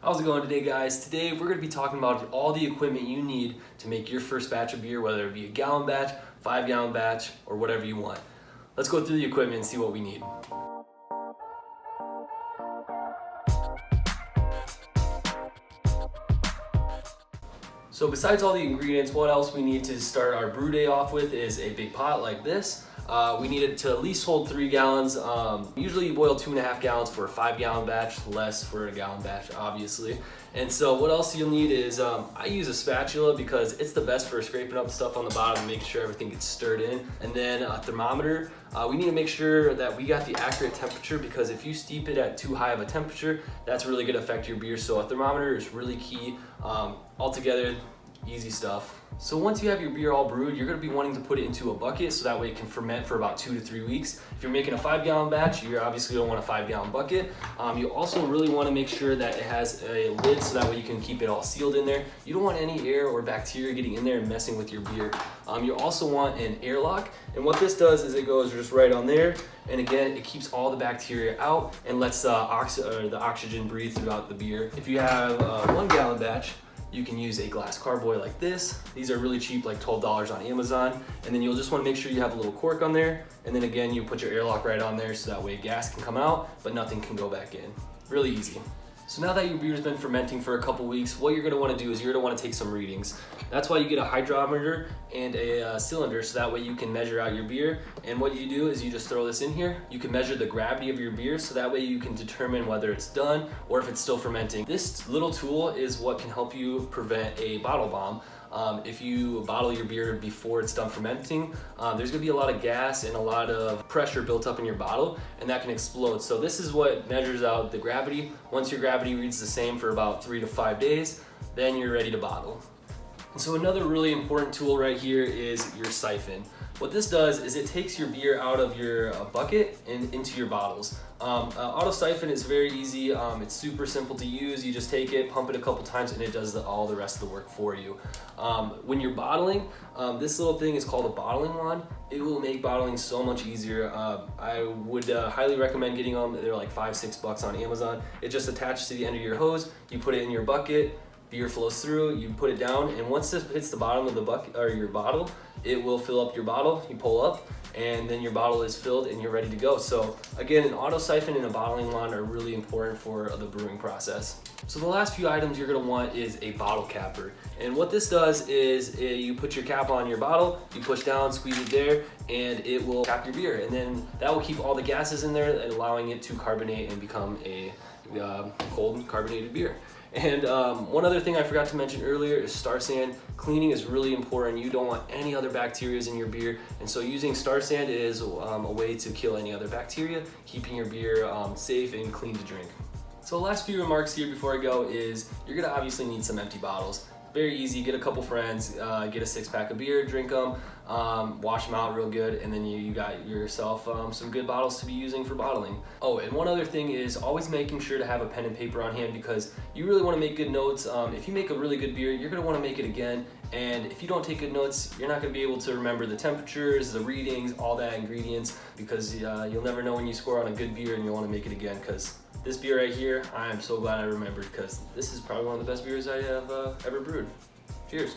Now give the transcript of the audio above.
How's it going today, guys? Today we're going to be talking about all the equipment you need to make your first batch of beer, whether it be a gallon batch, 5-gallon batch, or whatever you want. Let's go through the equipment and see what we need. So besides all the ingredients, what else we need to start our brew day off with is a big pot like this. We need it to at least hold 3 gallons. Usually you boil 2.5 gallons for a 5-gallon batch, less for a gallon batch, obviously. And so what else you'll need is, I use a spatula because it's the best for scraping up stuff on the bottom and making sure everything gets stirred in. And then a thermometer. We need to make sure that we got the accurate temperature, because if you steep it at too high of a temperature, that's really going to affect your beer. So a thermometer is really key. Altogether, easy stuff. So once you have your beer all brewed, you're going to be wanting to put it into a bucket so that way it can ferment for about 2 to 3 weeks. If you're making a 5-gallon batch, you obviously don't want a 5-gallon bucket. You also really want to make sure that it has a lid so that way you can keep it all sealed in there. You don't want any air or bacteria getting in there and messing with your beer. You also want an airlock, and what this does is it goes just right on there, and again it keeps all the bacteria out and lets the oxygen breathe throughout the beer. If you have a 1-gallon batch, you can use a glass carboy like this. These are really cheap, like $12 on Amazon. And then you'll just want to make sure you have a little cork on there. And then again, you put your airlock right on there so that way gas can come out, but nothing can go back in. Really easy. So now that your beer's been fermenting for a couple weeks, what you're gonna wanna do is you're gonna wanna take some readings. That's why you get a hydrometer and a cylinder, so that way you can measure out your beer. And what you do is you just throw this in here. You can measure the gravity of your beer, so that way you can determine whether it's done or if it's still fermenting. This little tool is what can help you prevent a bottle bomb. If you bottle your beer before it's done fermenting, there's gonna be a lot of gas and a lot of pressure built up in your bottle, and that can explode. So this is what measures out the gravity. Once your gravity reads the same for about 3 to 5 days, then you're ready to bottle. And so another really important tool right here is your siphon. What this does is it takes your beer out of your bucket and into your bottles. Auto siphon is very easy. It's super simple to use. You just take it, pump it a couple times, and it does all the rest of the work for you. When you're bottling, this little thing is called a bottling wand. It will make bottling so much easier. I would highly recommend getting them. They're like $5-6 on Amazon. It just attaches to the end of your hose. You put it in your bucket. Beer flows through, you put it down, and once this hits the bottom of the bucket or your bottle, it will fill up your bottle. You pull up, and then your bottle is filled and you're ready to go. So again, an auto siphon and a bottling wand are really important for the brewing process. So the last few items you're gonna want is a bottle capper. And what this does is you put your cap on your bottle, you push down, squeeze it there, and it will cap your beer. And then that will keep all the gases in there, allowing it to carbonate and become a cold carbonated beer. And one other thing I forgot to mention earlier is Star Sand. Cleaning is really important. You don't want any other bacteria in your beer, and so using Star Sand is a way to kill any other bacteria, keeping your beer safe and clean to drink. So the last few remarks here before I go is you're gonna obviously need some empty bottles. Very easy, get a couple friends, get a 6-pack of beer, drink them, wash them out real good, and then you got yourself some good bottles to be using for bottling. Oh, and one other thing is always making sure to have a pen and paper on hand, because you really want to make good notes. If you make a really good beer, you're going to want to make it again, and if you don't take good notes, you're not going to be able to remember the temperatures, the readings, all that ingredients, because you'll never know when you score on a good beer and you'll want to make it again. Because this beer right here, I am so glad I remembered, because this is probably one of the best beers I have ever brewed. Cheers.